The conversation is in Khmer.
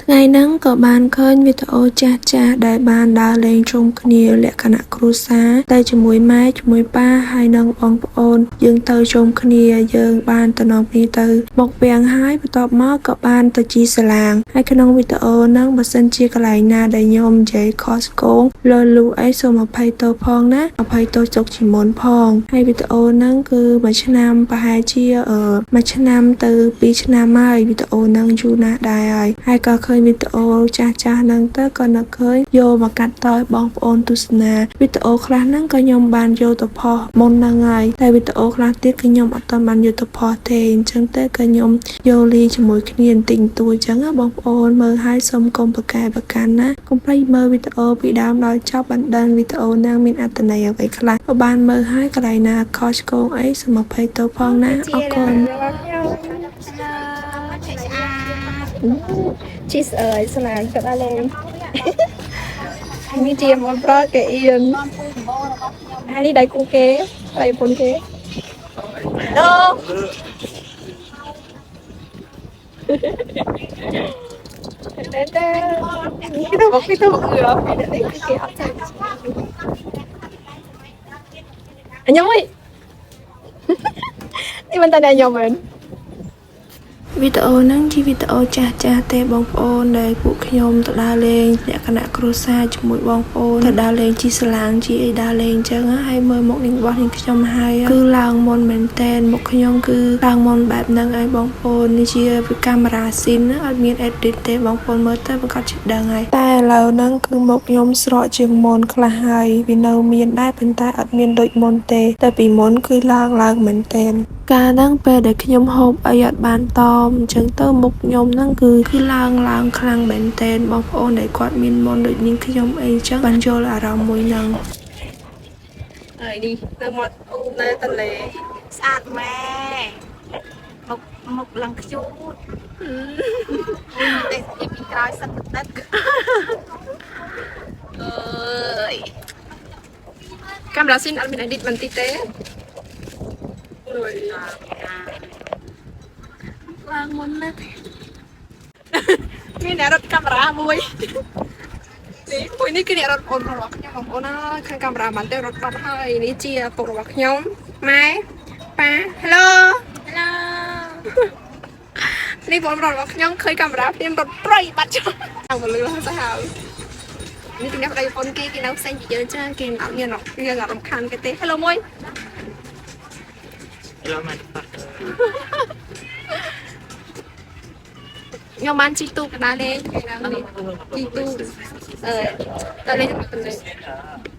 ថ្ងៃហ្នឹងក៏បានឃើញវីដេអូចាស់ៗដែលបានដើរលេងជុំគ្នាលក្ខណៈគ្រួសារតែជាមួយម៉ែជាមួយប៉ាហើយនិងបងប្អូនយើងទៅជុំគ្នាយើងបានទៅនាំគ្នាទៅមកវាំងហើយបន្ទាប់មកក៏បានទៅជីសាឡាងហើយក្នុងវីដេអូហ្នឹងបើសិនជាកន្លែងណាដែលខ្ញុំនិយាយខុសឆ្គងលលូអីសូមអភ័យទោសផងណាអភ័យទោសចុកជាមុនផងហើយវីដេអូហ្នឹងគឺមួយឆ្នាំប្រហែលជាមួយឆ្នាំទៅ2ឆ្នាំហើយវីដេអូហ្នឹងយូរណាស់ដែរហើយក៏ឃើញវីដេអូចាស់ហ្នឹងទៅក៏នឹកឃើញយកមកកាត់តឲ្យបងប្អូនទស្សនាវីដេអូខ្លះហ្នឹងក៏ខ្ញុំបានយកទៅផុសមុនហ្នឹងហើយតែវីដេអូខ្លះទៀតគឺខ្ញុំអត់ទាន់បានយកទៅផុសទេអញ្ចឹងទៅក៏ខ្ញុំយកលីជាមួយគ្នាបន្តិចបន្តួចអញ្ចឹងបងប្អូនមើលហើយសូមកុំប្រកែកប្រកាន់ណាកុំភ្លេចមើលវីដេអូពីដើមដល់ចប់បានដឹងវីដេអូហ្នឹងមានអត្ថន័យអ្វីខ្លះក៏បានមើលហើយកន្លែងណាខុសឆ្គងអីសូមអភ័យទោសផងណាអរគុណCheese ơi, sao nào cho ta lên Anh chị một pro kệ yên Anh đi đây cũng kế Đây bốn kế Đâu Đến đây Cái đâu có cái đâu ngừa Phải đến đây cái kéo Anh nhóm ơi Đi bên tay này nhóm mình វីដេអូហ្នឹងជាវីដេអូចាស់ទេបងប្អូនដែលពួកខ្ញុំទៅដើរលេងលក្ខណៈគ្រួសារជាមួយបងប្អូនទៅដើរលេងជីសាឡាងជីអីដើរលេងអញ្ចឹងហើយមើលមុខនេះរបស់នេះខ្ញុំហើយគឺឡើងមុនមែនតែនមុខខ្ញុំគឺឡើងមុនបែបហ្នឹងហើយបងប្អូននេះជាកាមេរ៉ាស៊ីនអត់មាន edit ទេបងប្អូនមើលទៅប្រកាសជាដឹងហើយតែឥឡូវហ្នឹងគឺមុខខ្ញុំស្រកជាងមុនខ្លះហើយវានៅមានដែរប៉ុន្តែអត់មានដូចមុនទេតែពីមុនគឺឡើងមែនតែនការហ្នឹងពេលដែលខ្ញុំហូបអីអត់បានតមអញ្ចឹងទៅមុខខ្ញុំហ្នឹងគឺឡើងខ្លាំងមែនតែនបងប្អូនដែលគាត់មានមុនដូចនាងខ្ញុំអីអញ្ចឹងបានយល់អារម្មណ៍មួយហ្នឹងហើយនេះទៅមកនៅទន្លេស្អាតម៉ែមុខឡើងខ្ជូតតែពីក្រោយសិតទឹកអើយកាមេរ៉ាស៊ីនអត់មាន edit បន្តិចទេឡើងមុនណាស់មានអ្នករត់កាមេរ៉ាមួយនេះគឺអ្នករត់អូនរបស់ខ្ញុំបងប្អូនអើយខាងកាមេរ៉ាបានទៅរត់បាត់ហើយនេះជាឪពុករបស់ខ្ញុំម៉ែប៉ា Hello នេះបងប្អូនរបស់ខ្ញុំឃើញកាមេរ៉ាព្រាមរត់ប្រៃបាត់ចុះឡើងមកលឺសាហាវនេះទីនេះប្តីប្រពន្ធគេនៅផ្សេងពីយើងច្រើនគេអត់មានយើងអត់រំខានគេទេ Hello មួយ Hello ម៉ែខ្ញុំបានជីទូកណ្ដាលលេងគេឡើងនេះជីទូកដើរលេងទៅ